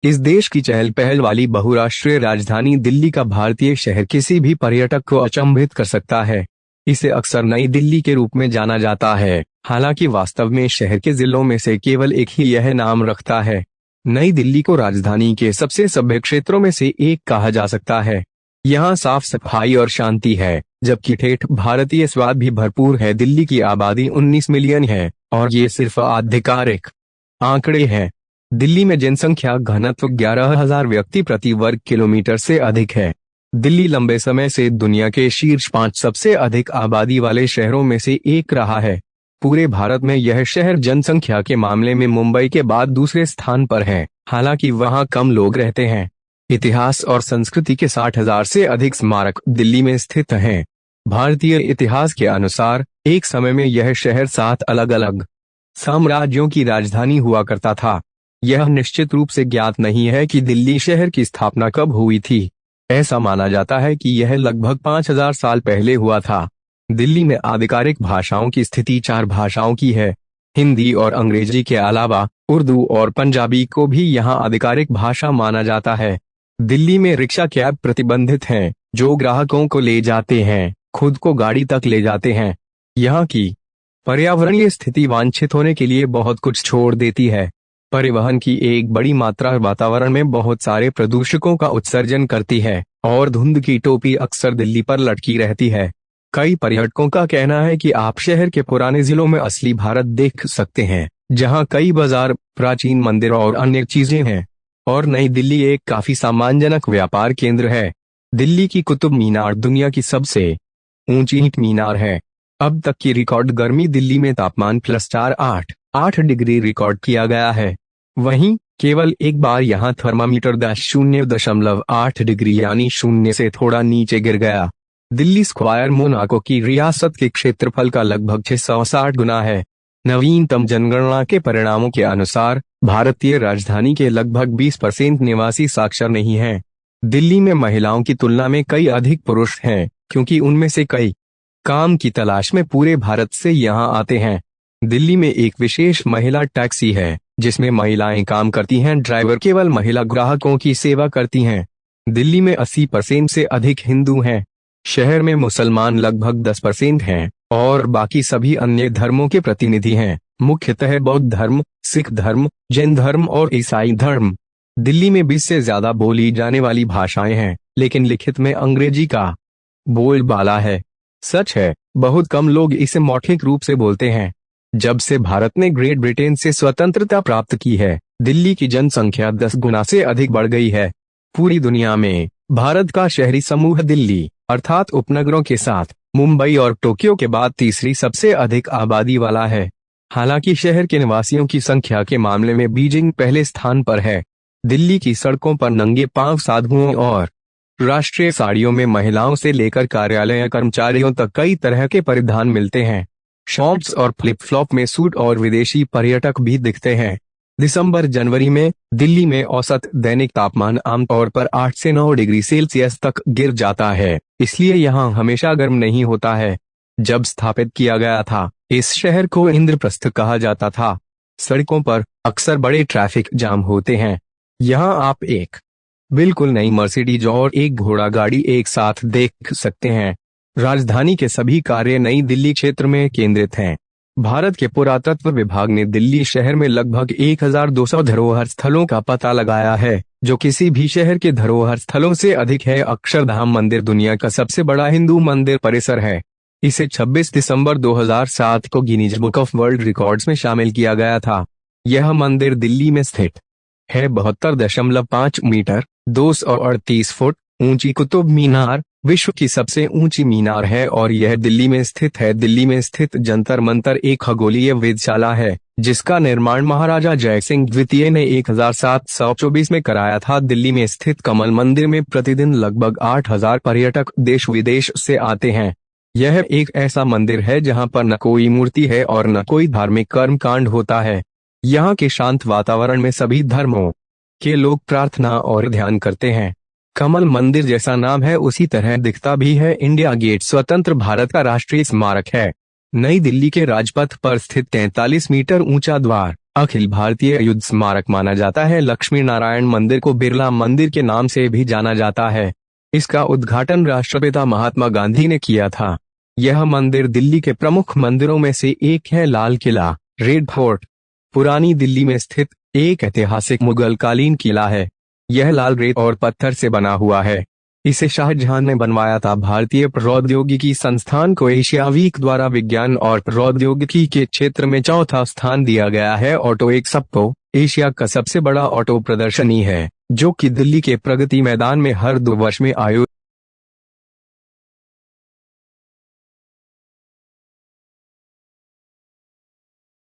इस देश की चहल पहल वाली बहुराष्ट्रीय राजधानी दिल्ली का भारतीय शहर किसी भी पर्यटक को अचंभित कर सकता है। इसे अक्सर नई दिल्ली के रूप में जाना जाता है, हालांकि वास्तव में शहर के जिलों में से केवल एक ही यह नाम रखता है। नई दिल्ली को राजधानी के सबसे सभ्य क्षेत्रों में से एक कहा जा सकता है। यहाँ साफ सफाई और शांति है, जबकि ठेठ भारतीय स्वाद भी भरपूर है। दिल्ली की आबादी 19 मिलियन है और ये सिर्फ आधिकारिक आंकड़े हैं। दिल्ली में जनसंख्या घनत्व 11,000 व्यक्ति प्रति वर्ग किलोमीटर से अधिक है। दिल्ली लंबे समय से दुनिया के शीर्ष 5 सबसे अधिक आबादी वाले शहरों में से एक रहा है। पूरे भारत में यह शहर जनसंख्या के मामले में मुंबई के बाद दूसरे स्थान पर है, हालांकि वहां कम लोग रहते हैं। इतिहास और संस्कृति के 60,000 से अधिक स्मारक दिल्ली में स्थित हैं। भारतीय इतिहास के अनुसार एक समय में यह शहर 7 अलग अलग साम्राज्यों की राजधानी हुआ करता था। यह निश्चित रूप से ज्ञात नहीं है कि दिल्ली शहर की स्थापना कब हुई थी। ऐसा माना जाता है कि यह लगभग 5,000 साल पहले हुआ था। दिल्ली में आधिकारिक भाषाओं की स्थिति 4 भाषाओं की है। हिंदी और अंग्रेजी के अलावा उर्दू और पंजाबी को भी यहाँ आधिकारिक भाषा माना जाता है। दिल्ली में रिक्शा कैब प्रतिबंधित हैं, जो ग्राहकों को ले जाते हैं, खुद को गाड़ी तक ले जाते हैं। यहाँ की पर्यावरणीय स्थिति वांछित होने के लिए बहुत कुछ छोड़ देती है। परिवहन की एक बड़ी मात्रा वातावरण में बहुत सारे प्रदूषकों का उत्सर्जन करती है और धुंध की टोपी अक्सर दिल्ली पर लटकी रहती है। कई पर्यटकों का कहना है कि आप शहर के पुराने जिलों में असली भारत देख सकते हैं, जहां कई बाजार, प्राचीन मंदिर और अन्य चीजें हैं। और नई दिल्ली एक काफी सम्मानजनक व्यापार केंद्र है। दिल्ली की कुतुब मीनार दुनिया की सबसे ऊंची ईंट मीनार है। अब तक की रिकॉर्ड गर्मी दिल्ली में तापमान +8 डिग्री रिकॉर्ड किया गया है। वहीं केवल एक बार यहां थर्मामीटर 0.8 डिग्री यानी शून्य से थोड़ा नीचे गिर गया। दिल्ली स्क्वायर मोनाको की रियासत के क्षेत्रफल का लगभग 660 गुना है। नवीनतम जनगणना के परिणामों के अनुसार भारतीय राजधानी के लगभग 20% निवासी साक्षर नहीं हैं। दिल्ली में महिलाओं की तुलना में कई अधिक पुरुष हैं, क्योंकि उनमें से कई काम की तलाश में पूरे भारत से यहां आते हैं। दिल्ली में एक विशेष महिला टैक्सी है, जिसमें महिलाएं काम करती हैं। ड्राइवर केवल महिला ग्राहकों की सेवा करती हैं। दिल्ली में 80% से अधिक हिंदू हैं। शहर में मुसलमान लगभग 10% हैं और बाकी सभी अन्य धर्मों के प्रतिनिधि हैं, मुख्यतः बौद्ध धर्म, सिख धर्म, जैन धर्म और ईसाई धर्म। दिल्ली में 20 से ज्यादा बोली जाने वाली भाषाएं हैं, लेकिन लिखित में अंग्रेजी का बोलबाला है। सच है, बहुत कम लोग इसे मौखिक रूप से बोलते हैं। जब से भारत ने ग्रेट ब्रिटेन से स्वतंत्रता प्राप्त की है, दिल्ली की जनसंख्या 10 गुना से अधिक बढ़ गई है। पूरी दुनिया में भारत का शहरी समूह दिल्ली अर्थात उपनगरों के साथ मुंबई और टोक्यो के बाद तीसरी सबसे अधिक आबादी वाला है। हालांकि शहर के निवासियों की संख्या के मामले में बीजिंग पहले स्थान पर है। दिल्ली की सड़कों पर नंगे पांव साधुओं और राष्ट्रीय साड़ियों में महिलाओं से लेकर कार्यालय कर्मचारियों तक कई तरह के परिधान मिलते हैं। शॉर्ट्स और फ्लिप फ्लॉप में सूट और विदेशी पर्यटक भी दिखते हैं। दिसंबर जनवरी में दिल्ली में औसत दैनिक तापमान आमतौर पर 8 से 9 डिग्री सेल्सियस तक गिर जाता है, इसलिए यहाँ हमेशा गर्म नहीं होता है। जब स्थापित किया गया था, इस शहर को इंद्रप्रस्थ कहा जाता था। सड़कों पर अक्सर बड़े ट्रैफिक जाम होते हैं। यहाँ आप एक बिल्कुल नई मर्सिडीज और एक घोड़ा गाड़ी एक साथ देख सकते हैं। राजधानी के सभी कार्य नई दिल्ली क्षेत्र में केंद्रित हैं। भारत के पुरातत्व विभाग ने दिल्ली शहर में लगभग 1200 धरोहर स्थलों का पता लगाया है, जो किसी भी शहर के धरोहर स्थलों से अधिक है। अक्षरधाम मंदिर दुनिया का सबसे बड़ा हिंदू मंदिर परिसर है। इसे 26 दिसंबर 2007 को Guinness book of world records में शामिल किया गया था। यह मंदिर दिल्ली में स्थित है। 72.5 मीटर 238 फुट ऊंची कुतुब मीनार विश्व की सबसे ऊंची मीनार है और यह दिल्ली में स्थित है। दिल्ली में स्थित जंतर मंतर एक खगोलीय वेधशाला है, जिसका निर्माण महाराजा जय सिंह द्वितीय ने 1724 में कराया था। दिल्ली में स्थित कमल मंदिर में प्रतिदिन लगभग 8,000 पर्यटक देश विदेश से आते हैं। यह एक ऐसा मंदिर है जहां पर न कोई मूर्ति है और न कोई धार्मिक कर्मकांड होता है। यहाँ के शांत वातावरण में सभी धर्मों के लोग प्रार्थना और ध्यान करते हैं। कमल मंदिर जैसा नाम है उसी तरह दिखता भी है। इंडिया गेट स्वतंत्र भारत का राष्ट्रीय स्मारक है। नई दिल्ली के राजपथ पर स्थित 43 मीटर ऊंचा द्वार अखिल भारतीय युद्ध स्मारक माना जाता है। लक्ष्मी नारायण मंदिर को बिरला मंदिर के नाम से भी जाना जाता है। इसका उद्घाटन राष्ट्रपिता महात्मा गांधी ने किया था। यह मंदिर दिल्ली के प्रमुख मंदिरों में से एक है। लाल किला, रेड फोर्ट, पुरानी दिल्ली में स्थित एक ऐतिहासिक मुगल कालीन किला है। यह लाल रेत और पत्थर से बना हुआ है। इसे शाहजहां ने बनवाया था। भारतीय प्रौद्योगिकी संस्थान को एशिया वीक द्वारा विज्ञान और प्रौद्योगिकी के क्षेत्र में चौथा स्थान दिया गया है। ऑटो एक्सपो एशिया का सबसे बड़ा ऑटो प्रदर्शनी है, जो कि दिल्ली के प्रगति मैदान में हर 2 वर्ष में आयोजित